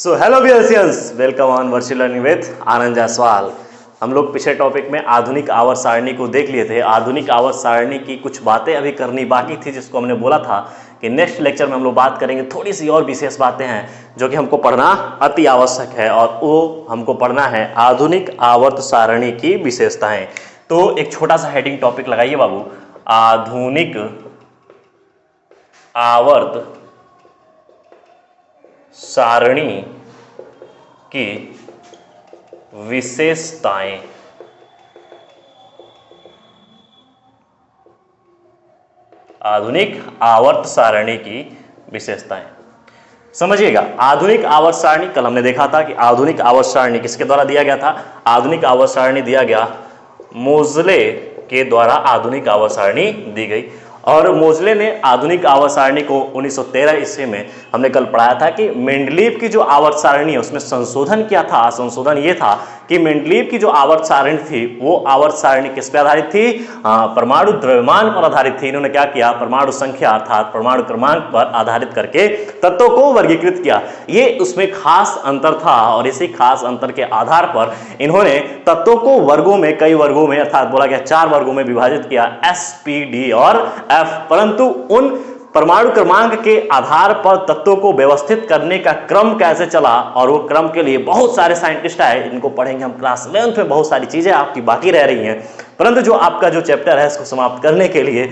So hello viewers, welcome on virtual learning with Anand Jaiswal. हम लोग पिछले टॉपिक में आधुनिक आवर्त सारणी को देख लिए थे। आधुनिक आवर्त सारणी की कुछ बातें अभी करनी बाकी थी, जिसको हमने बोला था कि नेक्स्ट लेक्चर में हम लोग बात करेंगे। थोड़ी सी और विशेष बातें हैं जो कि हमको पढ़ना अति आवश्यक है, और वो हमको पढ़ना है आधुनिक आवर्त सारणी की विशेषताएं। तो एक छोटा सा हेडिंग टॉपिक लगाइए बाबू, आधुनिक आवर्त सारणी की विशेषताएं। आधुनिक आवर्त सारणी की विशेषताएं समझिएगा। आधुनिक आवर्त सारणी कल हमने देखा था कि आधुनिक आवर्त सारणी किसके द्वारा दिया गया था। आधुनिक आवर्त सारणी दिया गया मोजले के द्वारा। आधुनिक आवर्त सारणी दी गई, और मोजले ने आधुनिक आवर्त सारणी को 1913 ईस्वी में हमने कल पढ़ाया था कि मेंडलीव की जो आवर्त सारणी है उसमें संशोधन किया था। संशोधन ये था कि मेंडलीव की जो आवर्त सारणी थी वो आवर्त सारणी किस पे आधारित थी, परमाणु द्रव्यमान पर आधारित थी। इन्होंने क्या किया, परमाणु संख्या अर्थात परमाणु क्रमांक पर आधारित करके तत्वों को वर्गीकृत किया। ये उसमें खास अंतर था, और इसी खास अंतर के आधार पर इन्होंने तत्वों को वर्गों में, कई वर्गों में अर्थात बोला गया 4 वर्गों में विभाजित किया, एस, पी, डी और एफ। परंतु उन परमाणु क्रमांक के आधार पर तत्वों को व्यवस्थित करने का क्रम कैसे चला, और वो क्रम के लिए बहुत सारे साइंटिस्ट आए, इनको पढ़ेंगे हम क्लास 11th में। बहुत सारी चीजें आपकी बाकी रह रही हैं, परंतु जो आपका जो चैप्टर है इसको समाप्त करने के लिए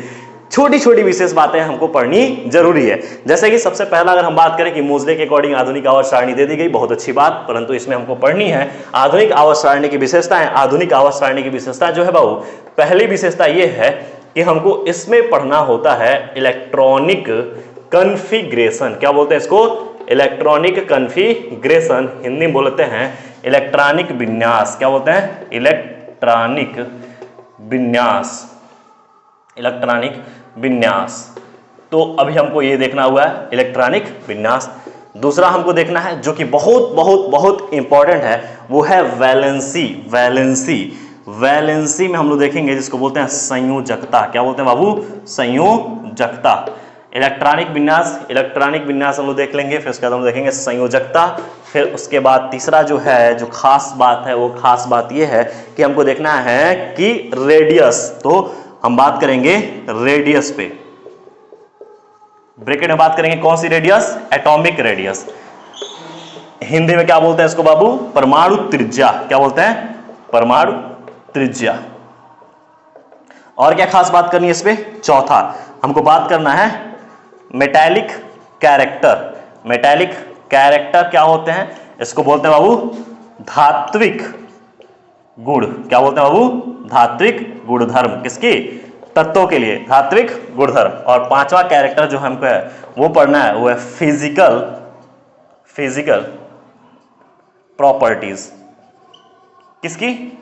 छोटी छोटी विशेष बातें हमको पढ़नी जरूरी है। जैसे कि सबसे पहला अगर हम बात करें कि मोजले के अकॉर्डिंग आधुनिक आवर्त सारणी दे दी गई, बहुत अच्छी बात, परंतु इसमें हमको पढ़नी है आधुनिक आवर्त सारणी की विशेषताएं। आधुनिक आवर्त सारणी की विशेषता जो है बाबू, पहली विशेषता यह है कि हमको इसमें पढ़ना होता है इलेक्ट्रॉनिक कॉन्फ़िगरेशन। क्या बोलते हैं इसको, इलेक्ट्रॉनिक कॉन्फ़िगरेशन। हिंदी में बोलते हैं इलेक्ट्रॉनिक विन्यास। क्या बोलते हैं, इलेक्ट्रॉनिक विन्यास। इलेक्ट्रॉनिक विन्यास। तो अभी हमको ये देखना हुआ है इलेक्ट्रॉनिक विन्यास। दूसरा हमको देखना है जो कि बहुत बहुत बहुत इंपॉर्टेंट है, वो है वैलेंसी। वैलेंसी, वैलेंसी में हम लोग देखेंगे जिसको बोलते हैं संयोजकता। क्या बोलते हैं बाबू, संयोजकता। इलेक्ट्रॉनिक विन्यास, इलेक्ट्रॉनिक विन्यास हम लोग देख लेंगे, फिर उसके बाद हम लोग देखेंगे संयोजकता। फिर उसके बाद तीसरा जो है, जो खास बात है, वो खास बात ये है कि हमको देखना है कि रेडियस। तो हम बात करेंगे रेडियस पे, ब्रैकेट में बात करेंगे कौन सी रेडियस, एटॉमिक रेडियस। हिंदी में क्या बोलते हैं इसको बाबू, परमाणु त्रिज्या। क्या बोलते हैं, परमाणु त्रिज्या। और क्या खास बात करनी है इस पे, चौथा हमको बात करना है मेटालिक कैरेक्टर। मेटालिक कैरेक्टर क्या होते हैं, इसको बोलते हैं बाबू धात्विक गुण। क्या बोलते हैं बाबू, धात्विक गुणधर्म। किसकी, तत्वों के लिए धात्विक गुणधर्म। और पांचवा कैरेक्टर जो हमको है वो पढ़ना है, वो है फिजिकल प्रॉपर्टीज। किसकी,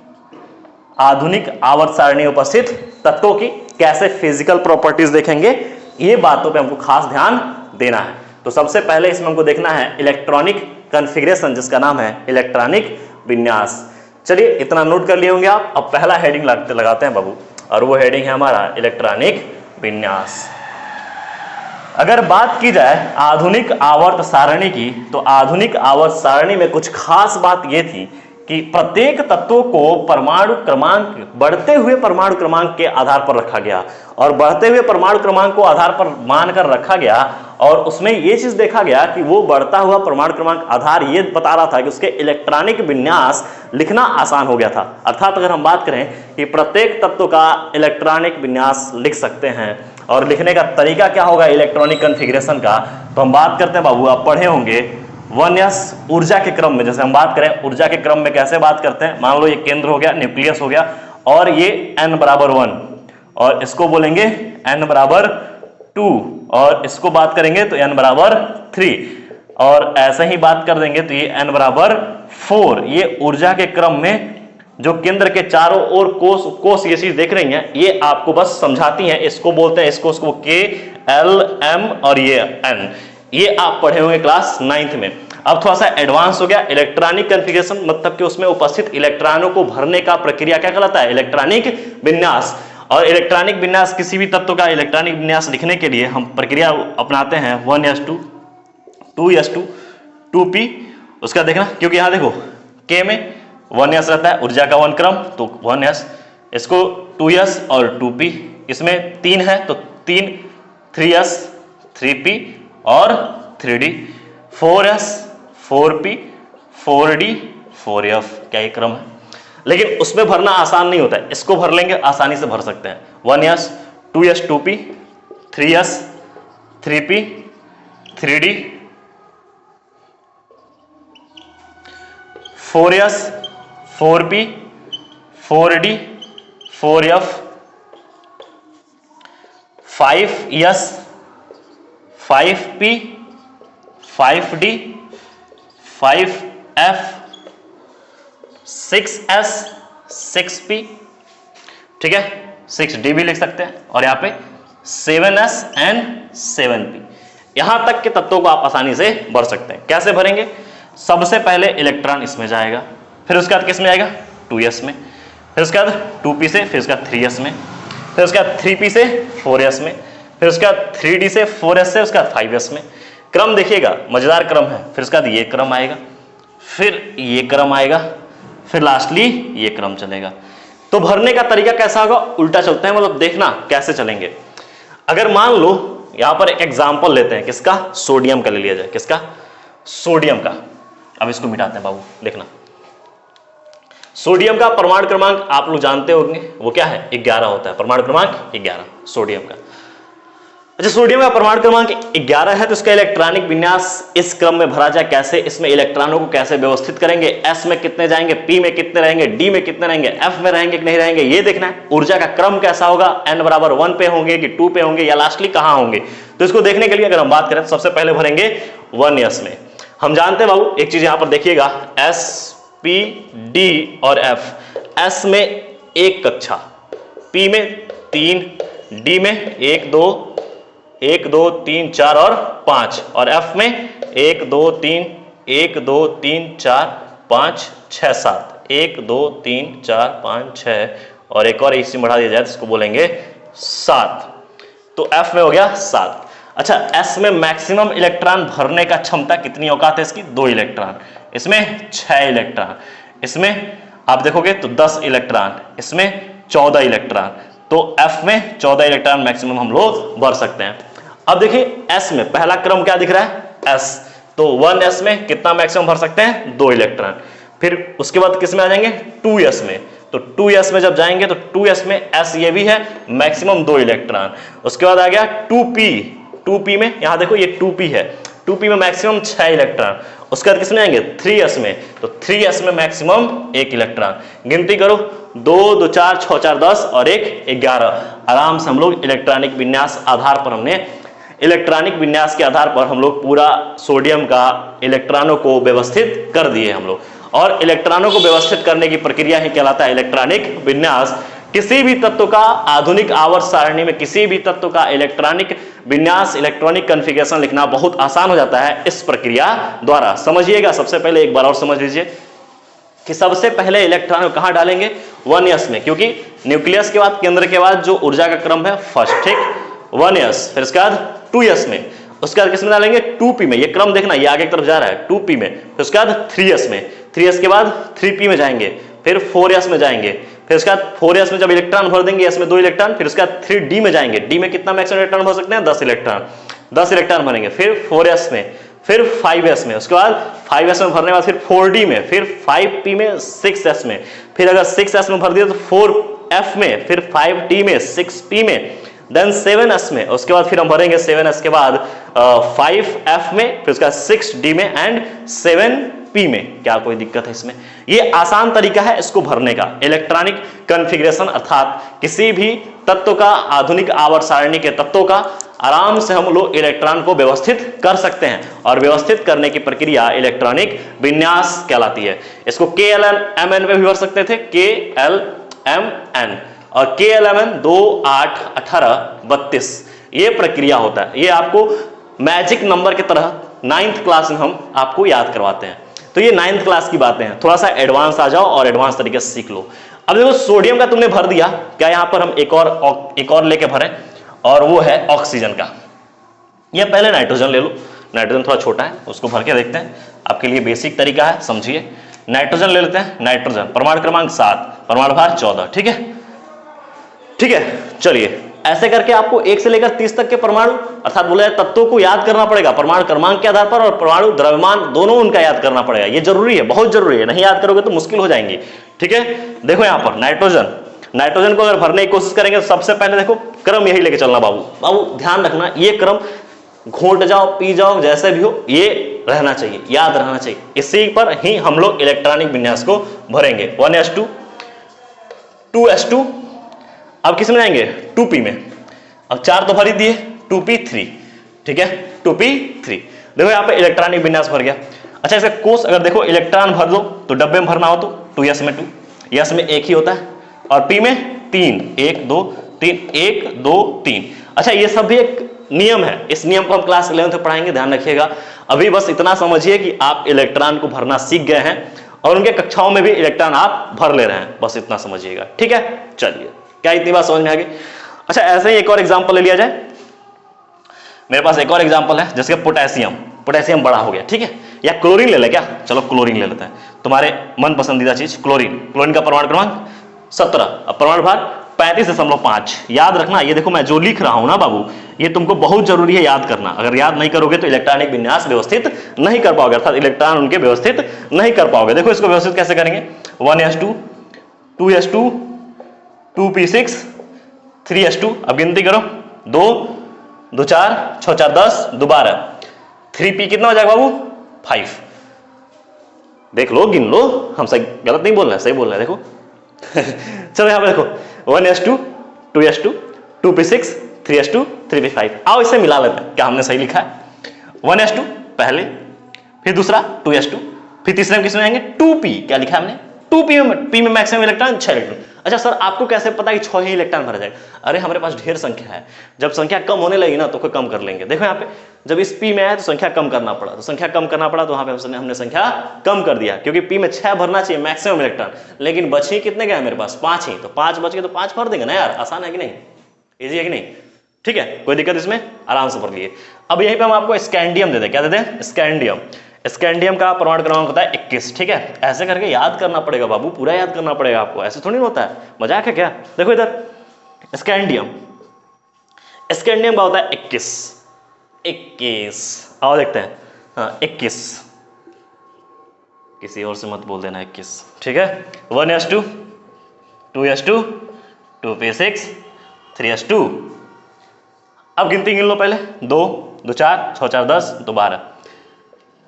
आधुनिक आवर्त सारणी में उपस्थित तत्वों की कैसे फिजिकल प्रॉपर्टीज देखेंगे, ये बातों पे हमको खास ध्यान देना है। तो सबसे पहले इसमें हमको देखना है इलेक्ट्रॉनिक कॉन्फ़िगरेशन, जिसका नाम है इलेक्ट्रॉनिक विन्यास। चलिए इतना नोट कर लिए होंगे आप। अब पहला हेडिंग लगाते हैं बाबू, और वो हेडिंग है हमारा इलेक्ट्रॉनिक विन्यास। अगर बात की जाए आधुनिक आवर्त सारणी की, तो आधुनिक आवर्त सारणी में कुछ खास बात ये थी कि प्रत्येक तत्वों को परमाणु क्रमांक, बढ़ते हुए परमाणु क्रमांक के आधार पर रखा गया, और बढ़ते हुए परमाणु क्रमांक को आधार पर मानकर रखा गया। और उसमें यह चीज देखा गया कि वो बढ़ता हुआ परमाणु क्रमांक आधार ये बता रहा था कि उसके इलेक्ट्रॉनिक विन्यास लिखना आसान हो गया था। अर्थात अगर हम बात करें कि प्रत्येक तत्व का इलेक्ट्रॉनिक विन्यास लिख सकते हैं, और लिखने का तरीका क्या होगा इलेक्ट्रॉनिक कॉन्फ़िगरेशन का, तो हम बात करते हैं बाबू, आप पढ़े होंगे 1s ऊर्जा के क्रम में। जैसे हम बात करें ऊर्जा के क्रम में कैसे बात करते हैं, मान लो ये केंद्र हो गया, न्यूक्लियस हो गया, और ये n बराबर 1, और इसको बोलेंगे n बराबर 2, और इसको बात करेंगे तो n बराबर 3, और ऐसे ही बात कर देंगे तो ये n बराबर 4। ये ऊर्जा के क्रम में जो केंद्र के चारों ओर कोस ये चीज देख रही हैं, ये आपको बस समझाती हैं। इसको बोलते हैं, इसको K, L, M और ये N। ये आप पढ़े होंगे क्लास 9th में। अब थोड़ा सा एडवांस हो गया। इलेक्ट्रॉनिक कॉन्फ़िगरेशन मतलब कि उसमें उपस्थित इलेक्ट्रॉनों को भरने का प्रक्रिया क्या कहलाता है, इलेक्ट्रॉनिक विन्यास। और इलेक्ट्रॉनिक विन्यास, किसी भी तत्व का इलेक्ट्रॉनिक विन्यास लिखने के लिए हम प्रक्रिया अपनाते हैं 1s2, 2s2, 2p उसका देखना, क्योंकि यहां देखो K में 1s रहता है, ऊर्जा का 1 क्रम, तो 1s, इसको 2s और 2p, इसमें 3 है तो 3, 3s 3p और 3d, 4s 4p 4d 4f, क्या ये क्रम है। लेकिन उसमें भरना आसान नहीं होता है, इसको भर लेंगे आसानी से भर सकते हैं। 1s 2s 2p 3s 3p 3d 4s 4p 4d 4f 5s 5p 5d 5f 6s 6p, ठीक है, 6d भी लिख सकते हैं, और यहां पे 7s एंड 7p। यहां तक के तत्वों को आप आसानी से भर सकते हैं। कैसे भरेंगे? सबसे पहले इलेक्ट्रॉन इसमें जाएगा, फिर उसके बाद किस में जाएगा? 2s में, फिर उसके बाद 2p से, फिर उसके बाद 3s में, फिर उसके बाद 3p से 4s में, फिर उसके बाद 3d से 4s से, उसके बाद 5s में। क्रम देखिएगा, मजेदार क्रम है। फिर उसके बाद ये क्रम आएगा, फिर ये क्रम आएगा, फिर लास्टली ये क्रम चलेगा। तो भरने का तरीका कैसा होगा? उल्टा चलते हैं, मतलब देखना कैसे चलेंगे। अगर मान लो यहां पर एक एग्जाम्पल लेते हैं, किसका? सोडियम का ले लिया जाए। किसका? सोडियम का। अब इसको मिटाते हैं बाबू, देखना। सोडियम का परमाणु क्रमांक आप लोग जानते होंगे, वो क्या है? 11 होता है, परमाणु क्रमांक 11 सोडियम का। अच्छा, सोडियम का परमाणु क्रमांक 11 है, तो इसका इलेक्ट्रॉनिक विन्यास इस क्रम में भरा जाए कैसे? इसमें इलेक्ट्रॉनों को कैसे व्यवस्थित करेंगे? s में कितने जाएंगे, p में कितने रहेंगे, d में कितने रहेंगे, f में रहेंगे कि नहीं रहेंगे, ये देखना है। ऊर्जा का क्रम कैसा होगा? n बराबर 1 पे होंगे कि 2 पे होंगे, या लास्टली कहां होंगे? तो इसको देखने के लिए अगर हम बात करें तो सबसे पहले भरेंगे 1s में। हम जानते हैं बाबू, एक चीज यहां पर देखिएगा, s p d और f, s में 1 कक्षा, p में 3, d में 1 2 3 4 और 5, और f में 1 2 3 1 2 3 4 5 6 7, 1 2 3 4 5 6, और एक और इसी बढ़ा दिया जाए तो इसको बोलेंगे 7। तो f में हो गया 7। अच्छा, s में मैक्सिमम इलेक्ट्रॉन भरने का क्षमता कितनी औकात है इसकी? 2 इलेक्ट्रॉन, इसमें 6 इलेक्ट्रॉन, इसमें आप देखोगे तो 10 इलेक्ट्रॉन, इसमें 14 इलेक्ट्रॉन। तो f में 14 इलेक्ट्रॉन मैक्सिमम हम लोग भर सकते हैं। अब देखिए s में पहला क्रम क्या दिख रहा है? s, तो 1s में कितना मैक्सिमम भर सकते हैं? 2 इलेक्ट्रॉन। फिर उसके बाद किस में आ जाएंगे? 2s में। तो 2s में जब जाएंगे तो 2s में s ये भी है, मैक्सिमम 2 इलेक्ट्रॉन। उसके बाद आ गया 2p में, यहां देखो ये 2p है, 2p में मैक्सिमम 6 इलेक्ट्रॉन। उसके बाद किस में आएंगे? 3s में, तो 3s में मैक्सिमम 1 इलेक्ट्रॉन। गिनती करो, 2 2 4 6 4 10 और 1 11। आराम से हम लोग इलेक्ट्रॉनिक विन्यास आधार पर हमने इलेक्ट्रॉनिक विन्यास के आधार पर हम लोग पूरा सोडियम का इलेक्ट्रॉनों को व्यवस्थित कर दिए हम लोग। और इलेक्ट्रॉनों को व्यवस्थित करने की प्रक्रिया ही कहलाता है इलेक्ट्रॉनिक विन्यास। किसी भी तत्व का आधुनिक आवर्त सारणी में किसी भी तत्व का इलेक्ट्रॉनिक विन्यास, इलेक्ट्रॉनिक कॉन्फ़िगरेशन लिखना बहुत आसान हो जाता है इस प्रक्रिया द्वारा। समझिएगा, सबसे पहले एक बार और समझ लीजिए कि सबसे पहले इलेक्ट्रॉन कहां डालेंगे? 1s में, क्योंकि न्यूक्लियस के बाद, केंद्र के बाद जो ऊर्जा का क्रम है फर्स्ट, ठीक, 1s, फिर उसके बाद 2s में, उसके बाद किस में डालेंगे? 2p में। ये क्रम देखना, ये आगे की तरफ जा रहा है, 2p में, फिर उसके बाद 3s में, 3s के बाद 3p में जाएंगे, फिर 4s में जाएंगे, फिर उसके बाद 4s में जब इलेक्ट्रॉन भर देंगे, s में 2 इलेक्ट्रॉन, फिर उसके बाद 3d में जाएंगे, d में कितना मैक्सिमम इलेक्ट्रॉन भर सकते हैं? 10 इलेक्ट्रॉन, 10 इलेक्ट्रॉन भरेंगे, फिर 4s में, फिर 5s में, उसके बाद 5s में भरने के बाद फिर 4d में, फिर 5p में, 6s में, फिर अगर 6s में भर दिया तो 4f में, फिर 5d में, 6p में, देन 7s में, उसके बाद फिर हम भरेंगे 7s के बाद 5f में, फिर उसका 6d में एंड 7p में। क्या कोई दिक्कत है इसमें? ये आसान तरीका है इसको भरने का। इलेक्ट्रॉनिक कॉन्फ़िगरेशन अर्थात किसी भी तत्व का, आधुनिक आवर्त सारणी के तत्वों का आराम से हम लोग इलेक्ट्रॉन को व्यवस्थित कर सकते हैं, और व्यवस्थित करने की प्रक्रिया इलेक्ट्रॉनिक विन्यास कहलाती है। इसको KLMN में भी भर सकते थे, KLMN, और KLMN 2 8 18 32, ये प्रक्रिया होता है। ये आपको मैजिक नंबर की तरह 9th क्लास में हम आपको याद करवाते हैं। तो ये 9th क्लास की बातें हैं, थोड़ा सा एडवांस आ जाओ और एडवांस तरीके से सीख लो। अब देखो, सोडियम का तुमने भर दिया, क्या यहां पर हम एक और लेके भरें, और वो है ऑक्सीजन का। या पहले नाइट्रोजन ले लो, नाइट्रोजन थोड़ा छोटा है, उसको भर के देखते हैं, आपके लिए बेसिक तरीका है, समझिए। नाइट्रोजन ले लेते हैं, नाइट्रोजन परमाणु क्रमांक 7, परमाणु भार 14, ठीक है, ठीक है। चलिए ऐसे करके आपको 1 से लेकर 30 तक के परमाणु अर्थात बोले तत्वों को याद करना पड़ेगा परमाणु क्रमांक के आधार पर, और परमाणु द्रव्यमान दोनों उनका याद करना पड़ेगा। ये जरूरी है, बहुत जरूरी है, नहीं याद करोगे तो मुश्किल हो जाएंगी, ठीक है। देखो यहां पर नाइट्रोजन, नाइट्रोजन को अगर भरने की कोशिश करेंगे तो सबसे पहले देखो क्रम यही लेके चलना बाबू, बाबू ध्यान रखना, ये क्रम घोट जाओ पी जाओ जैसे भी हो, ये रहना चाहिए, याद रहना चाहिए। इसी पर ही हम लोग इलेक्ट्रॉनिक विन्यास को भरेंगे। 1s2, 2s2, अब किस में जाएंगे 2p में, अब 4 तो भर ही दिए, 2p3, ठीक है, 2p3। देखो यहाँ पे इलेक्ट्रॉनिक विन्यास भर गया। अच्छा इसका कोष अगर देखो इलेक्ट्रॉन भर दो तो डब्बे में भरना हो तो 2s में 2, यस में 1 ही होता है, और p में 3, 1 2 3, 1 2 3। अच्छा ये सब भी एक नियम है, इस नियम को हम क्लास 11 में पढ़ाएंगे, ध्यान रखिएगा। अभी बस इतना समझिए कि आप इलेक्ट्रॉन को भरना सीख गए हैं और उनके कक्षाओं में भी इलेक्ट्रॉन आप भर ले रहे हैं, बस इतना समझिएगा, ठीक है। चलिए क्या इतनी बात समझ में आ गई। अच्छा ऐसे ही एक और एग्जांपल ले लिया जाए, मेरे पास एक और एग्जांपल है जैसे पोटेशियम, पोटेशियम बड़ा हो गया, ठीक है, या क्लोरीन ले ले क्या, चलो क्लोरीन ले लेते हैं, तुम्हारे मन पसंदीदा चीज क्लोरीन। क्लोरीन का परमाणु क्रमांक 17, अब परमाणु भार 35.5। याद रखना, ये देखो मैं जो लिख रहा हूं ना बाबू, ये तुमको बहुत जरूरी है याद करना, अगर याद नहीं करोगे तो इलेक्ट्रॉनिक विन्यास व्यवस्थित नहीं कर पाओगे, अर्थात इलेक्ट्रॉन उनके व्यवस्थित नहीं कर पाओगे। देखो इसको व्यवस्थित कैसे करेंगे, 1s2, 2s2, 2p6, 3s2, अब गिनती करो, 2 2 4 6 4 10 2 12, 3p कितना हो जाएगा बाबू 5। देख लो गिन लो, हम सही गलत नहीं बोल रहे हैं, सही बोल रहे हैं, देखो चलो यहां पे देखो 1s2, 2s2, 2p6, 3s2, 3p5। आओ इसे मिला लेते हैं, क्या हमने सही लिखा है, 1s2 पहले, फिर दूसरा 2s2, फिर तीसरे में किसमें आएंगे 2p, क्या लिखा है हमने 2p में, p में मैक्सिमम इलेक्ट्रॉन 6 इलेक्ट्रॉन। अच्छा सर आपको कैसे पता कि 6 ही इलेक्ट्रॉन भरा जाएगा, अरे हमारे पास ढेर संख्या है, जब संख्या कम होने लगी ना तो कोई कम कर लेंगे। देखो यहाँ पे जब इस p में आया तो संख्या कम करना पड़ा, तो संख्या कम करना पड़ा तो वहां पे हमने संख्या कम कर दिया, क्योंकि p में 6 भरना चाहिए मैक्सिमम इलेक्ट्रॉन, लेकिन बचे कितने गए मेरे पास 5 ही, तो 5 बच गए तो 5 भर देंगे ना यार, आसान है कि नहीं, इजी है कि नहीं, ठीक है, कोई दिक्कत इसमें, आराम से भर लिए। अब यहीं पे हम आपको स्कैंडियम दे दें, क्या दे दें स्कैंडियम। स्कैंडियम का परमाणु क्रमांक होता है 21, ठीक है, ऐसे करके याद करना पड़ेगा बाबू, पूरा याद करना पड़ेगा आपको, ऐसे थोड़ी होता है, मजाक है क्या। देखो इधर स्कैंडियम, स्कैंडियम का होता है 21, आओ देखते हैं, हाँ 21, किसी और से मत बोल देना 21, ठीक है। 1s2, 2s2, 2p6, 3s2, अब गिनती गिन लो पहले, 2 2 4 6 4 10 2 12,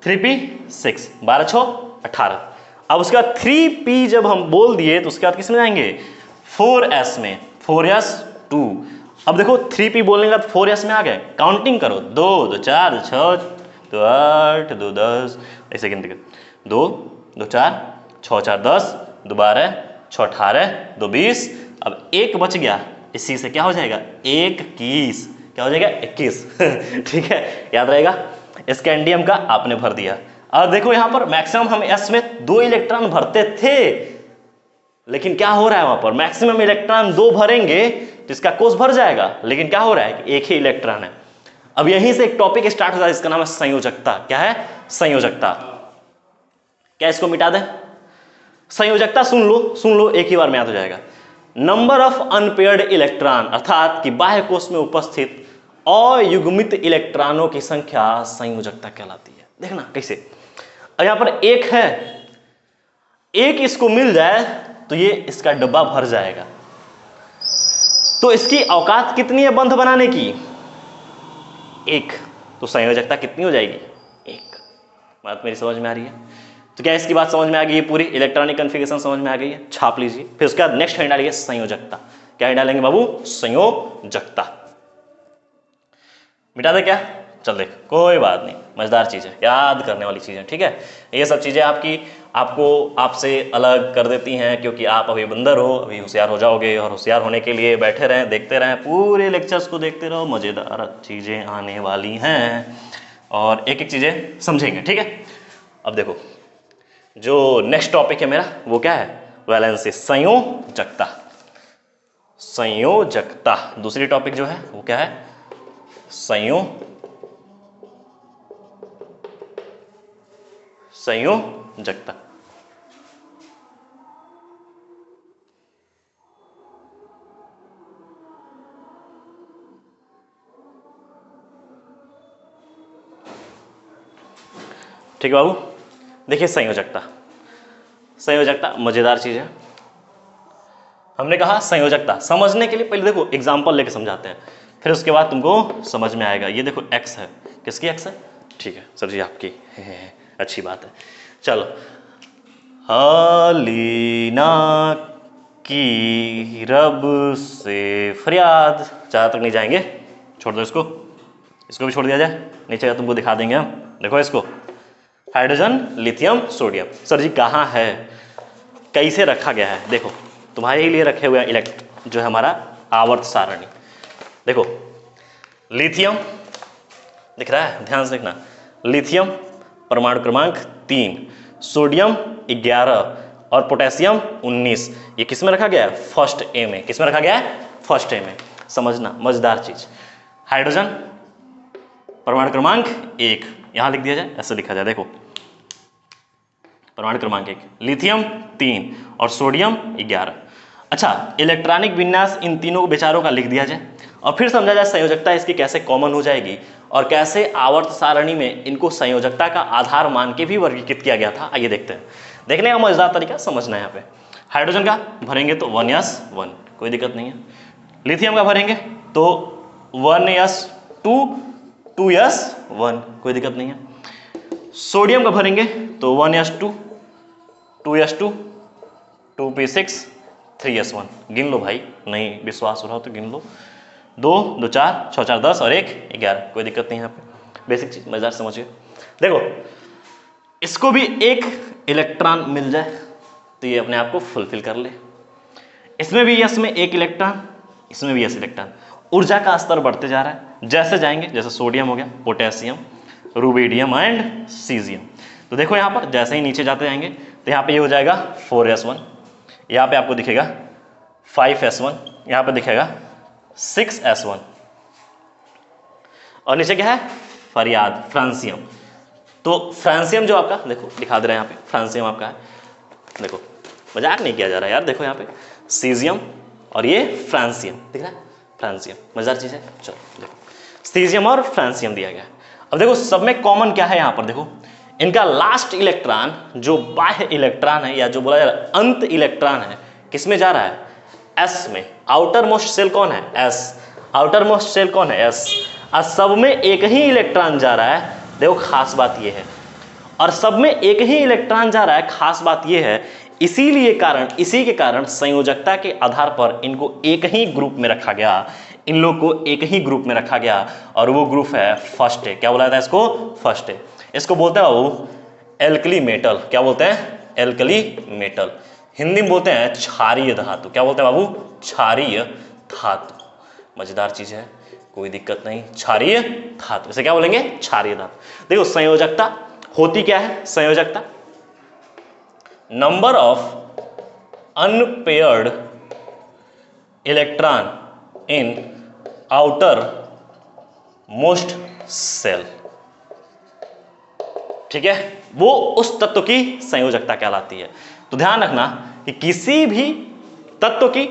3p6, 12 6 18। अब उसके बाद 3p जब हम बोल दिए तो उसके बाद किस में जाएंगे 4s में, 4s2। अब देखो 3p बोलने के बाद 4s में आ गए, काउंटिंग करो, 2 2 4 6 2 8 2 10, ऐसे गिनती करो, 2 2 4 6 4 10 2 12 6 18 2 20, अब एक बच गया, इसी से क्या हो जाएगा 21, क्या हो जाएगा 21 ठीक है, याद रहेगा। स्कैंडियम का आपने भर दिया। और देखो यहां पर मैक्सिमम हम s में 2 इलेक्ट्रॉन भरते थे, लेकिन क्या हो रहा है वहां पर मैक्सिमम इलेक्ट्रॉन 2 भरेंगे तो इसका कोष भर जाएगा, लेकिन क्या हो रहा है कि एक ही इलेक्ट्रॉन है। अब यहीं से एक टॉपिक स्टार्ट होता है, इसका नाम है संयोजकता। क्या है संयोजकता, क्या इसको मिटा दें, संयोजकता सुन लो एक ही बार में याद हो जाएगा। नंबर ऑफ अनपेयर्ड इलेक्ट्रॉन, अर्थात कि बाह्य कोष में उपस्थित अयुग्मित इलेक्ट्रॉनों की संख्या संयोजकता कहलाती है। देखना कैसे, अब यहां पर एक है, एक इसको मिल जाए तो ये इसका डब्बा भर जाएगा, तो इसकी औकात कितनी है बंध बनाने की, 1, तो संयोजकता कितनी हो जाएगी 1। बात मेरी समझ में आ रही है, तो क्या इसकी बात समझ में आ गई है, पूरी इलेक्ट्रॉनिक कॉन्फ़िगरेशन समझ में आ गई है, छाप लीजिए। फिर उसके बाद नेक्स्ट हेड डालिए संयोजकता, क्या हेड डालेंगे बाबू संयोजकता, मिटा दे क्या, चल देख कोई बात नहीं, मजेदार चीज है, याद करने वाली चीज है, ठीक है। ये सब चीजें आपको आपसे अलग कर देती हैं, क्योंकि आप अभी बंदर हो, अभी होशियार हो जाओगे, और होशियार होने के लिए बैठे रहें, देखते रहें, पूरे लेक्चर्स को देखते रहो, मजेदार चीजें आने वाली हैं और एक एक चीजें समझेंगे, ठीक है। अब देखो जो नेक्स्ट टॉपिक है मेरा वो क्या है, वैलेंसी, संयोजकता। संयोजकता दूसरी टॉपिक जो है वो क्या है, संयोजकता। संयोजकता। ठीक है बाबू, देखिए संयोजकता, संयोजकता मजेदार चीज है। हमने कहा संयोजकता समझने के लिए पहले देखो एग्जांपल लेके समझाते हैं, फिर उसके बाद तुमको समझ में आएगा। ये देखो x है, किसकी x है? ठीक है सर जी आपकी, अच्छी बात है। चलो, हलीना की रब से फरियाद, ज़्यादा तक नहीं जाएंगे, छोड़ दो इसको, इसको भी छोड़ दिया जाए, नीचे का तुमको दिखा देंगे हम। देखो इसको, हाइड्रोजन, लिथियम, सोडियम। सर जी कहाँ है, कैसे रखा गया है? देखो तुम्हारे ही लिए रखे हुए हैं जो है हमारा आवर्त सारणी। देखो लिथियम दिख रहा है, ध्यान से देखना, लिथियम परमाणु क्रमांक 3, सोडियम 11 और पोटेशियम 19। ये किस में रखा गया है? फर्स्ट ए में। किस में रखा गया है? फर्स्ट ए में। समझना मजेदार चीज। हाइड्रोजन परमाणु क्रमांक 1 यहां लिख दिया जाए, ऐसे लिखा जाए, देखो परमाणु क्रमांक 1, लिथियम 3 और सोडियम 11। अच्छा, इलेक्ट्रॉनिक विन्यास इन तीनों विचारों का लिख दिया जाए और फिर समझा जाए संयोजकता इसकी कैसे कॉमन हो जाएगी और कैसे आवर्त सारणी में इनको संयोजकता का आधार मान के भी वर्गीकृत किया गया था। आइए देखते हैं, देखने का मजेदार तरीका समझना है। यहाँ पे हाइड्रोजन का भरेंगे तो 1s1, कोई दिक्कत नहीं है। लिथियम का भरेंगे तो 1s2, 2s1, कोई दिक्कत नहीं है। सोडियम का भरेंगे तो 1s2, 2s2, 2p6, 3s1। गिन लो भाई, नहीं विश्वास हो रहा हो तो गिन लो। 2 2 4 6 4 10 और 1 11, कोई दिक्कत नहीं है। यहाँ पे बेसिक चीज मजेदार समझिए। देखो इसको भी एक इलेक्ट्रॉन मिल जाए तो ये अपने आप को फुलफिल कर ले। इसमें भी यस में एक इलेक्ट्रॉन, इसमें भी यस इलेक्ट्रॉन। ऊर्जा का स्तर बढ़ते जा रहा है, जैसे जाएंगे, जैसे सोडियम हो गया, पोटेशियम, रुबिडियम एंड सीजियम। तो देखो यहाँ पर जैसे ही नीचे जाते जाएंगे तो यहाँ पे ये हो जाएगा 4s1, यहाँ पे आपको दिखेगा 5s1, यहाँ पे दिखेगा 6s1 और नीचे क्या है? फरियाद, फ्रांसियम। तो फ्रांसियम जो आपका, देखो दिखा दे रहे हैं यहाँ पे, फ्रांसियम आपका है, देखो मजाक नहीं किया जा रहा है यार, देखो यहाँ पे सीजियम और ये फ्रांसियम दिख रहा है, फ्रांसियम मजेदार चीज है। चलो देखो सीजियम और फ्रांसियम दिया गया है। अब देखो सब में कॉमन क्या है? यहाँ पर देखो इनका लास्ट इलेक्ट्रॉन जो बाह्य इलेक्ट्रॉन है या जो बोला जा रहा है अंत इलेक्ट्रॉन है, किस में जा रहा है? एस में। आउटर मोस्ट सेल कौन है? एस। आउटर मोस्ट सेल कौन है? एस। और सब में एक ही इलेक्ट्रॉन जा रहा है, देखो खास बात ये है, और सब में एक ही इलेक्ट्रॉन जा रहा है, खास बात ये है, इसी के कारण संयोजकता के आधार पर इनको एक ही ग्रुप में रखा गया, इन लोग को एक ही ग्रुप में रखा गया और वो ग्रुप है फर्स्ट ए। क्या बोला जाता है इसको? First A. इसको बोलते हैं बाबू एल्कली मेटल। क्या बोलते हैं? Alkali metal. हिंदी में बोलते हैं क्षारीय धातु। क्या बोलते हैं बाबू? क्षारीय धातु। मजेदार चीज है, कोई दिक्कत नहीं, क्षारीय धातु, इसे क्या बोलेंगे? क्षारीय धातु। देखो संयोजकता होती क्या है? संयोजकता number of unpaired electron in outer most shell. ठीक है, वो उस तत्व की संयोजकता कहलाती है। तो ध्यान रखना कि किसी भी तत्व की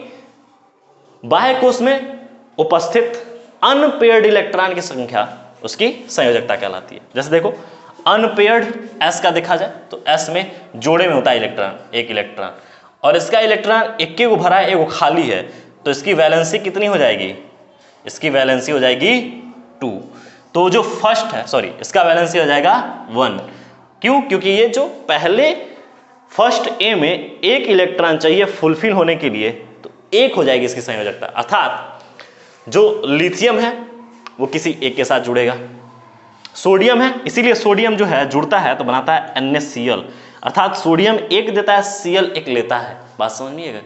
बाह्य कोश में उपस्थित अनपेयर्ड इलेक्ट्रॉन की संख्या उसकी संयोजकता कहलाती है। जैसे देखो अनपेयर्ड एस का देखा जाए तो एस में जोड़े में होता है इलेक्ट्रॉन, एक इलेक्ट्रॉन, और इसका इलेक्ट्रॉन एक को भरा है, एक खाली है, तो इसकी वैलेंसी कितनी हो जाएगी? इसकी वैलेंसी हो जाएगी 2। तो जो फर्स्ट है, सॉरी, इसका वैलेंसी हो जाएगा 1। क्यों? क्योंकि ये जो पहले फर्स्ट ए में एक इलेक्ट्रॉन चाहिए फुलफिल होने के लिए, तो एक हो जाएगी इसकी संयोजकता। अर्थात जो लिथियम है वो किसी एक के साथ जुड़ेगा, सोडियम है, इसीलिए सोडियम जो है जुड़ता है तो बनाता है NaCl, अर्थात सोडियम एक देता है, Cl एक लेता है। बात समझ में आएगा?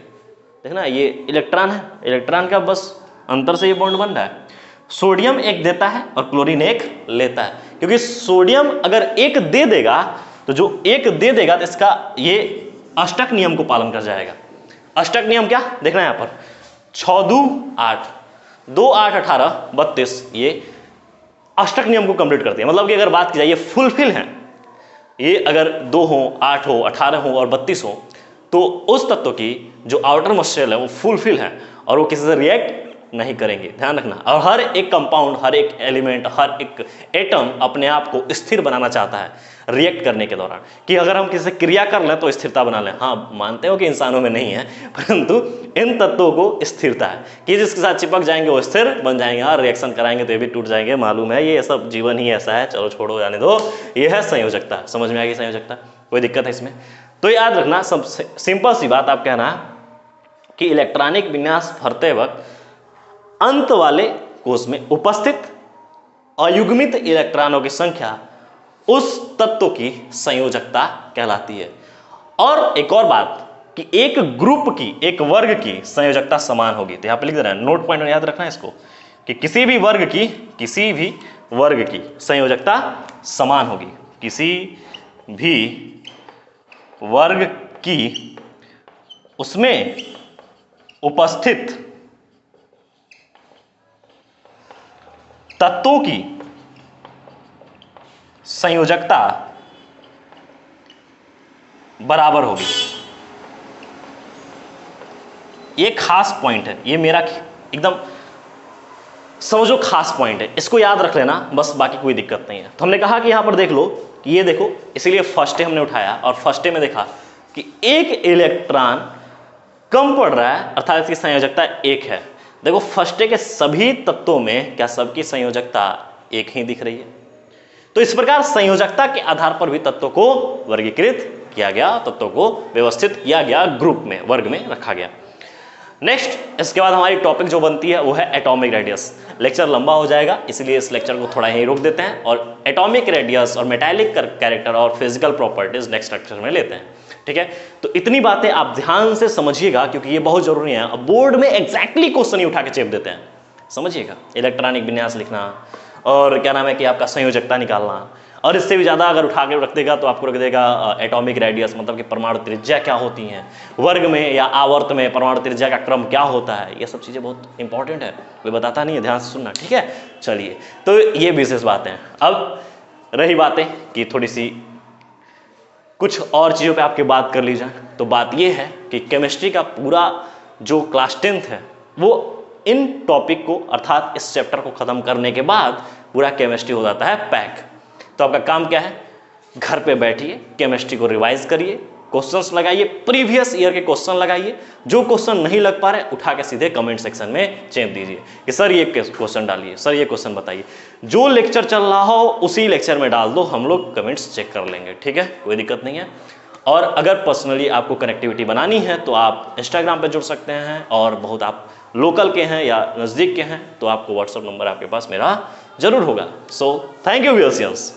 देखना ये इलेक्ट्रॉन है, इलेक्ट्रॉन का बस अंतर से ये बॉन्ड बन रहा है। सोडियम एक देता है और क्लोरीन एक लेता है, क्योंकि सोडियम अगर एक दे देगा तो जो एक दे देगा तो इसका ये अष्टक नियम को पालन कर जाएगा। अष्टक नियम क्या देखना है यहाँ पर? 6 2 8, 2 8 18 32, ये अष्टक नियम को कंप्लीट करते हैं। मतलब कि अगर बात की जाए ये फुलफिल है, ये अगर 2 हो, 8 हो, 18 हो और 32 हो, तो उस तत्व की जो आउटर मोस्ट शेल है वो फुलफिल है और वो किसी से रिएक्ट नहीं करेंगे, ध्यान रखना। और हर एक कंपाउंड, हर एक एलिमेंट, हर एक एटम अपने आप को स्थिर बनाना चाहता है रिएक्ट करने के दौरान, कि अगर हम किसी से क्रिया कर लें तो स्थिरता बना लें। हाँ, मानते हो कि इंसानों में नहीं है, परंतु इन तत्वों को स्थिरता है कि जिसके साथ चिपक जाएंगे वो स्थिर बन जाएंगे, और रिएक्शन कराएंगे तो ये भी टूट जाएंगे। मालूम है, ये सब जीवन ही ऐसा है, चलो छोड़ो, जाने दो। ये है संयोजकता। समझ में आ गई संयोजकता? कोई दिक्कत है इसमें? तो याद रखना, सब सिंपल सी बात आप कहना कि इलेक्ट्रॉनिक विन्यास भरते वक्त अंत वाले कोष में उपस्थित अयुग्मित इलेक्ट्रॉनों की संख्या उस तत्व की संयोजकता कहलाती है। और एक और बात कि एक ग्रुप की, एक वर्ग की संयोजकता समान होगी। तो यहां पे लिख दे रहे हैं, नोट पॉइंट में याद रखना है इसको, कि किसी भी वर्ग की संयोजकता समान होगी। किसी भी वर्ग की उसमें उपस्थित तत्वों की संयोजकता बराबर होगी। ये खास पॉइंट है, ये मेरा एकदम समझो खास पॉइंट है, इसको याद रख लेना बस, बाकी कोई दिक्कत नहीं है। तो हमने कहा कि यहां पर देख लो कि ये देखो, इसीलिए फर्स्ट डे हमने उठाया और फर्स्ट डे में देखा कि एक इलेक्ट्रॉन कम पड़ रहा है, अर्थात इसकी संयोजकता 1 है। देखो फर्स्ट डे के सभी तत्वों में क्या सबकी संयोजकता 1 ही दिख रही है? तो इस प्रकार संयोजकता के आधार पर भी तत्वों को वर्गीकृत किया गया, तत्वों को व्यवस्थित किया गया, ग्रुप में, वर्ग में रखा गया। नेक्स्ट, इसके बाद हमारी टॉपिक जो बनती है वो है एटॉमिक रेडियस। लेक्चर लंबा हो जाएगा, इसलिए इस लेक्चर को थोड़ा यहीं रोक देते हैं और एटॉमिक रेडियस और मेटालिक कैरेक्टर और फिजिकल प्रॉपर्टीज नेक्स्ट लेक्चर में लेते हैं। ठीक है, तो इतनी बातें आप ध्यान से समझिएगा क्योंकि ये बहुत जरूरी है। अब बोर्ड में एग्जैक्टली क्वेश्चन ही उठा के चेप देते हैं, समझिएगा। इलेक्ट्रॉनिक विन्यास लिखना और क्या नाम है कि आपका संयोजकता निकालना, और इससे भी ज्यादा अगर उठा के रख देगा तो आपको रख देगा एटॉमिक रेडियस, मतलब कि परमाणु त्रिज्या क्या होती हैं, वर्ग में या आवर्त में परमाणु त्रिज्या का क्रम क्या होता है। ये सब चीजें बहुत इंपॉर्टेंट है, कोई बताता नहीं है, ध्यान से सुनना। ठीक है, चलिए, तो ये विशेष बातें हैं। अब रही बातें कि थोड़ी सी कुछ और चीज़ों पे आपकी बात कर ली जाए, तो बात ये है कि केमिस्ट्री का पूरा जो क्लास 10th है वो इन टॉपिक को, अर्थात इस चैप्टर को खत्म करने के बाद पूरा केमिस्ट्री हो जाता है पैक। तो आपका काम क्या है, घर पे बैठिए, केमिस्ट्री को रिवाइज करिए, क्वेश्चंस लगाइए, प्रीवियस ईयर के क्वेश्चन लगाइए। जो क्वेश्चन नहीं लग पा रहे उठा के सीधे कमेंट सेक्शन में चेप दीजिए कि सर ये क्वेश्चन डालिए, सर ये क्वेश्चन बताइए। जो लेक्चर चल रहा हो उसी लेक्चर में डाल दो, हम लोग कमेंट्स चेक कर लेंगे। ठीक है, कोई दिक्कत नहीं है। और अगर पर्सनली आपको कनेक्टिविटी बनानी है तो आप इंस्टाग्राम पे जुड़ सकते हैं, और बहुत आप लोकल के हैं या नज़दीक के हैं तो आपको व्हाट्सएप नंबर आपके पास मेरा जरूर होगा। So thank you viewers.